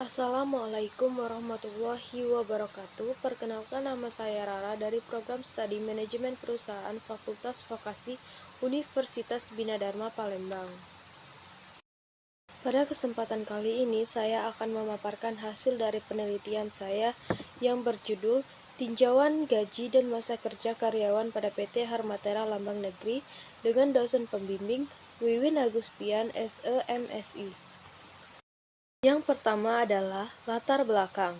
Assalamualaikum warahmatullahi wabarakatuh. Perkenalkan, nama saya Rara dari program Studi Manajemen Perusahaan Fakultas Vokasi Universitas Bina Dharma Palembang. Pada kesempatan kali ini saya akan memaparkan hasil dari penelitian saya yang berjudul Tinjauan Gaji dan Masa Kerja Karyawan pada PT Harmatera Lambang Negeri dengan dosen pembimbing Wiwin Agustian SE MSI. Yang pertama adalah latar belakang.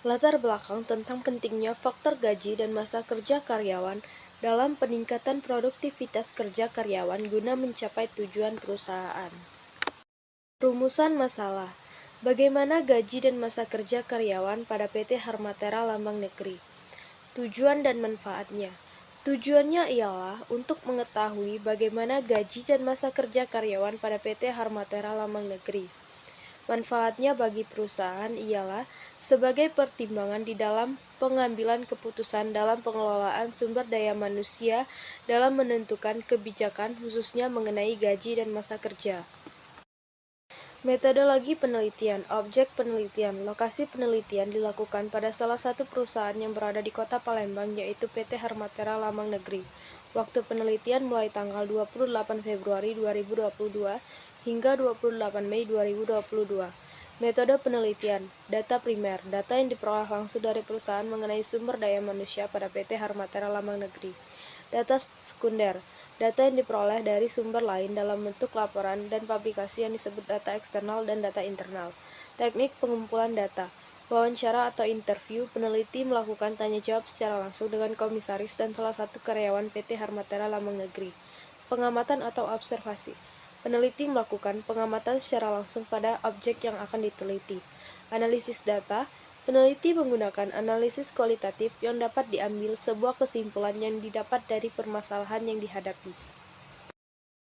Latar belakang tentang pentingnya faktor gaji dan masa kerja karyawan dalam peningkatan produktivitas kerja karyawan guna mencapai tujuan perusahaan. Rumusan masalah. Bagaimana gaji dan masa kerja karyawan pada PT Harmatera Lambang Negeri? Tujuan dan manfaatnya. Tujuannya ialah untuk mengetahui bagaimana gaji dan masa kerja karyawan pada PT Harmatera Lambang Negeri. Manfaatnya bagi perusahaan ialah sebagai pertimbangan di dalam pengambilan keputusan dalam pengelolaan sumber daya manusia dalam menentukan kebijakan khususnya mengenai gaji dan masa kerja. Metodologi penelitian, objek penelitian, lokasi penelitian dilakukan pada salah satu perusahaan yang berada di Kota Palembang yaitu PT Harmatera Lambang Negeri. Waktu penelitian mulai tanggal 28 Februari 2022 hingga 28 Mei 2022. Metode penelitian, data primer, data yang diperoleh langsung dari perusahaan mengenai sumber daya manusia pada PT Harmatera Lambang Negeri. Data sekunder, data yang diperoleh dari sumber lain dalam bentuk laporan dan publikasi yang disebut data eksternal dan data internal. Teknik pengumpulan data, wawancara atau interview, peneliti melakukan tanya jawab secara langsung dengan komisaris dan salah satu karyawan PT Harmatera Lambang Negeri. Pengamatan atau observasi, peneliti melakukan pengamatan secara langsung pada objek yang akan diteliti. Analisis data, peneliti menggunakan analisis kualitatif yang dapat diambil sebuah kesimpulan yang didapat dari permasalahan yang dihadapi.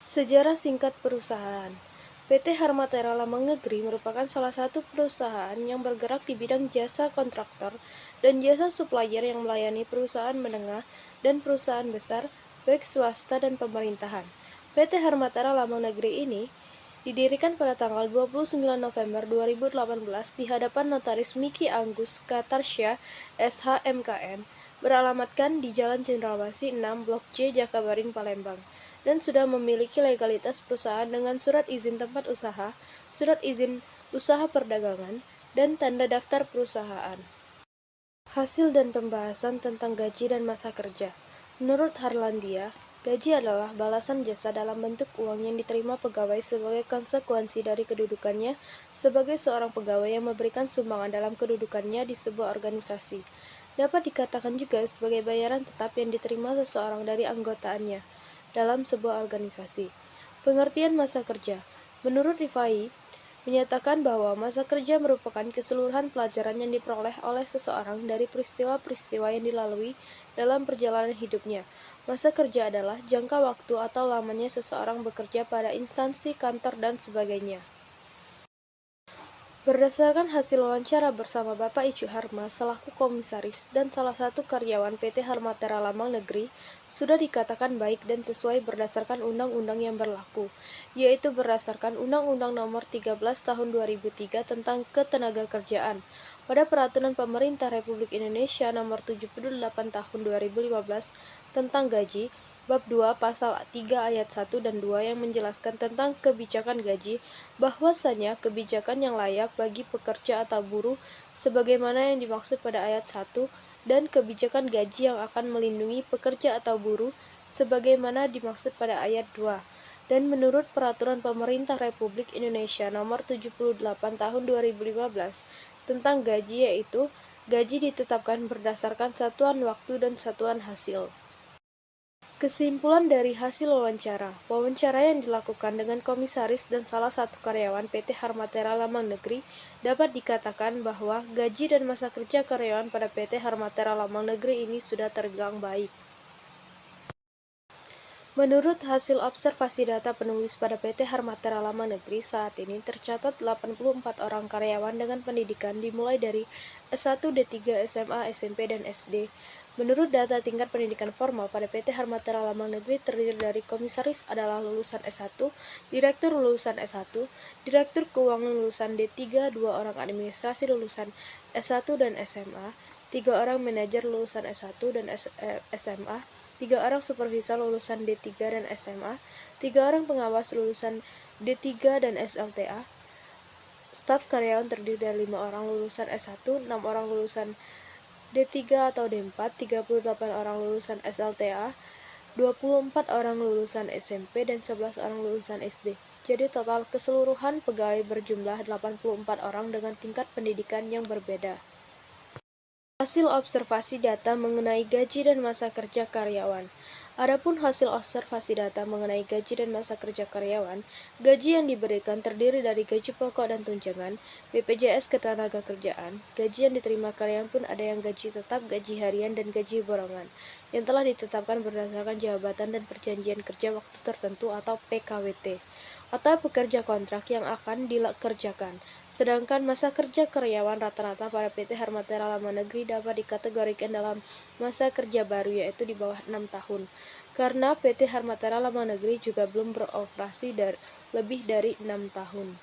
Sejarah singkat perusahaan. PT Harmatera Lambang Negeri merupakan salah satu perusahaan yang bergerak di bidang jasa kontraktor dan jasa supplier yang melayani perusahaan menengah dan perusahaan besar, baik swasta dan pemerintahan. PT Harmatera Lambang Negeri ini didirikan pada tanggal 29 November 2018 di hadapan Notaris Miki Anggus Katarsya, SHMKN, beralamatkan di Jalan Cendrawasih 6, Blok J, Jakabaring, Palembang, dan sudah memiliki legalitas perusahaan dengan surat izin tempat usaha, surat izin usaha perdagangan, dan tanda daftar perusahaan. Hasil dan pembahasan tentang gaji dan masa kerja. Menurut Harlandia, gaji adalah balasan jasa dalam bentuk uang yang diterima pegawai sebagai konsekuensi dari kedudukannya sebagai seorang pegawai yang memberikan sumbangan dalam kedudukannya di sebuah organisasi. Dapat dikatakan juga sebagai bayaran tetap yang diterima seseorang dari anggotaannya dalam sebuah organisasi. Pengertian masa kerja. Menurut Rifai, menyatakan bahwa masa kerja merupakan keseluruhan pelajaran yang diperoleh oleh seseorang dari peristiwa-peristiwa yang dilalui dalam perjalanan hidupnya. Masa kerja adalah jangka waktu atau lamanya seseorang bekerja pada instansi, kantor, dan sebagainya. Berdasarkan hasil wawancara bersama Bapak Icu Harma selaku komisaris dan salah satu karyawan PT Harmatera Lambang Negeri, sudah dikatakan baik dan sesuai berdasarkan undang-undang yang berlaku, yaitu berdasarkan Undang-Undang Nomor 13 Tahun 2003 tentang Ketenagakerjaan. Pada Peraturan Pemerintah Republik Indonesia Nomor 78 Tahun 2015 tentang Gaji, Bab 2 Pasal 3 Ayat 1 dan 2 yang menjelaskan tentang kebijakan gaji, bahwasanya kebijakan yang layak bagi pekerja atau buruh sebagaimana yang dimaksud pada ayat 1 dan kebijakan gaji yang akan melindungi pekerja atau buruh sebagaimana dimaksud pada ayat 2. Dan menurut Peraturan Pemerintah Republik Indonesia Nomor 78 Tahun 2015 tentang gaji, yaitu gaji ditetapkan berdasarkan satuan waktu dan satuan hasil. Kesimpulan dari hasil wawancara. Wawancara yang dilakukan dengan komisaris dan salah satu karyawan PT Harmatera Lambang Negeri dapat dikatakan bahwa gaji dan masa kerja karyawan pada PT Harmatera Lambang Negeri ini sudah terbilang baik. Menurut hasil observasi data penulis pada PT Harmatera Lambang Negeri, saat ini tercatat 84 orang karyawan dengan pendidikan dimulai dari S1, D3, SMA, SMP, dan SD. Menurut data tingkat pendidikan formal pada PT Harmatera Lamang Negeri terdiri dari komisaris adalah lulusan S1, direktur lulusan S1, direktur keuangan lulusan D3, 2 orang administrasi lulusan S1 dan SMA, 3 orang manajer lulusan S1 dan SMA, 3 orang supervisor lulusan D3 dan SMA, 3 orang pengawas lulusan D3 dan SLTA. Staf karyawan terdiri dari 5 orang lulusan S1, 6 orang lulusan D3 atau D4, 38 orang lulusan SLTA, 24 orang lulusan SMP, dan 11 orang lulusan SD. Jadi total keseluruhan pegawai berjumlah 84 orang dengan tingkat pendidikan yang berbeda. Hasil observasi data mengenai gaji dan masa kerja karyawan. Adapun hasil observasi data mengenai gaji dan masa kerja karyawan, gaji yang diberikan terdiri dari gaji pokok dan tunjangan, BPJS Ketenagakerjaan. Gaji yang diterima karyawan pun ada yang gaji tetap, gaji harian, dan gaji borongan, yang telah ditetapkan berdasarkan jabatan dan perjanjian kerja waktu tertentu atau PKWT, atau pekerja kontrak yang akan dikerjakan. Sedangkan masa kerja karyawan rata-rata pada PT Harmatera Lamang Negeri dapat dikategorikan dalam masa kerja baru, yaitu di bawah 6 tahun. Karena PT Harmatera Lamang Negeri juga belum beroperasi lebih dari 6 tahun.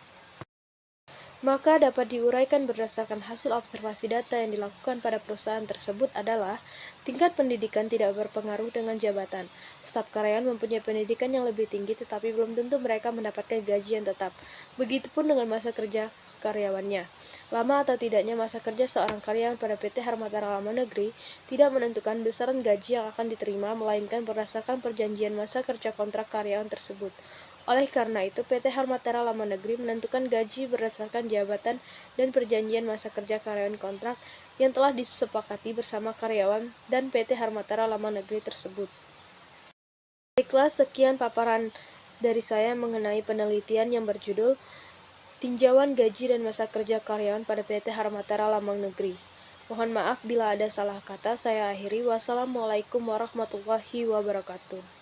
Maka dapat diuraikan berdasarkan hasil observasi data yang dilakukan pada perusahaan tersebut adalah tingkat pendidikan tidak berpengaruh dengan jabatan. Staf karyawan mempunyai pendidikan yang lebih tinggi tetapi belum tentu mereka mendapatkan gaji yang tetap. Begitupun dengan masa kerja karyawannya. Lama atau tidaknya masa kerja seorang karyawan pada PT Harmatera Lamang Negeri tidak menentukan besaran gaji yang akan diterima, melainkan berdasarkan perjanjian masa kerja kontrak karyawan tersebut. Oleh karena itu, PT Harmatera Lamang Negeri menentukan gaji berdasarkan jabatan dan perjanjian masa kerja karyawan kontrak yang telah disepakati bersama karyawan dan PT Harmatera Lamang Negeri tersebut. Baiklah, sekian paparan dari saya mengenai penelitian yang berjudul Tinjauan Gaji dan Masa Kerja Karyawan pada PT Harmatera Lamang Negeri. Mohon maaf bila ada salah kata, saya akhiri. Wassalamualaikum warahmatullahi wabarakatuh.